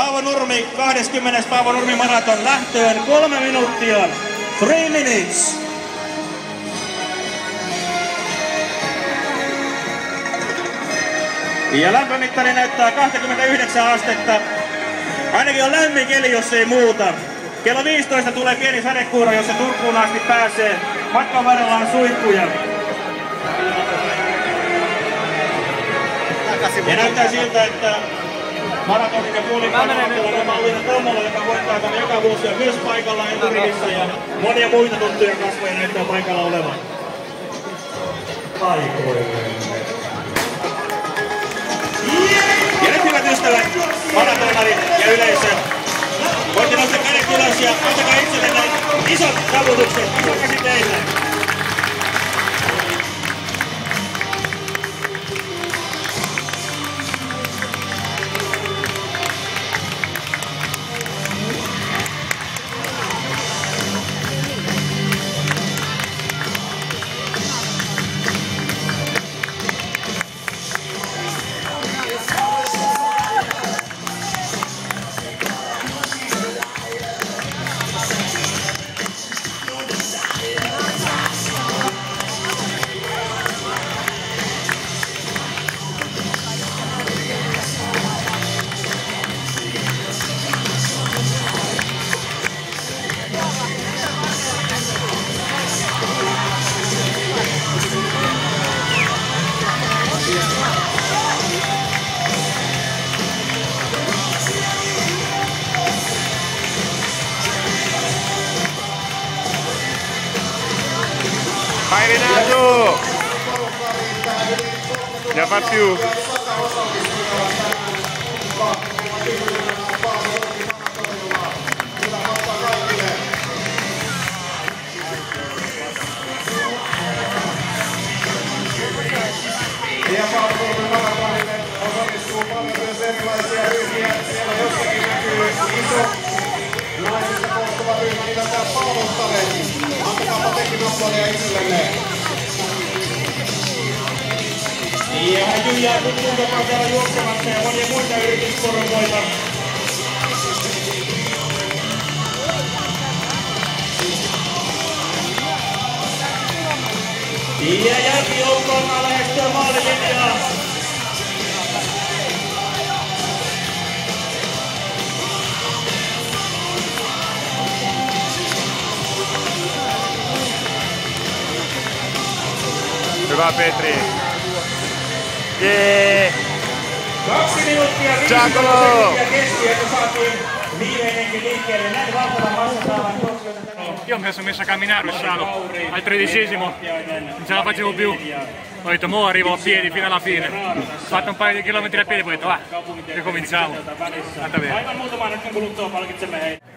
Paavo Nurmi, 20. Paavo Nurmi maraton lähtöön 3 minuuttia. 3 minutes. Ja lämpömittari näyttää 29 astetta. Ainakin on lämmin keli, jos ei muuta. Kello 15 tulee pieni sadekuuro, jos se Turkuun asti pääsee. Matkan varrella on suihkuja. Ja näyttää siltä, että maratonin ja puolipainomatkalla on Malliina Tommola, joka voittaa tämän joka vuosi ja myös paikalla eturivissä. Ja monia muita tuttuja kasvoja näyttää paikalla olevan. Ja nyt hyvät ystävät, maratonarit ja yleisö. Voitte nostaa kädet ylös ja antakaa itsellenne isot taputukset. Iso käsi teille. Hai Renato! Já partiu! Ja Palmuuden maratonille osallistuu paljon myös erilaisia ryhmiä. Siellä jossakin näkyy iso naisista koostuva ryhmä nimeltään Palmustareet. Antakaapa tekin aplodia itsellenne. Ja hän jää tuttuun, joka on täällä juoksemassa ja monia muita yritysporukoita. Ja jälkijoukkoon lähestyä maalilinjaa. Hyvä Petri! Jee! 2 minuuttia 50 sekuntia kesti, että saatiin viimeinenkin liikkeelle. Näin valtavan massa saadaan juoksijoita tänään. Io ho messo a camminare lo scialo al 13esimo, non ce la facevo più, ho detto mo arrivo a piedi fino alla fine, ho fatto un paio di chilometri a piedi e poi ho detto ricominciamo, andata bene. Aivan muutaman hetken kuluttua palkitsemme heitä.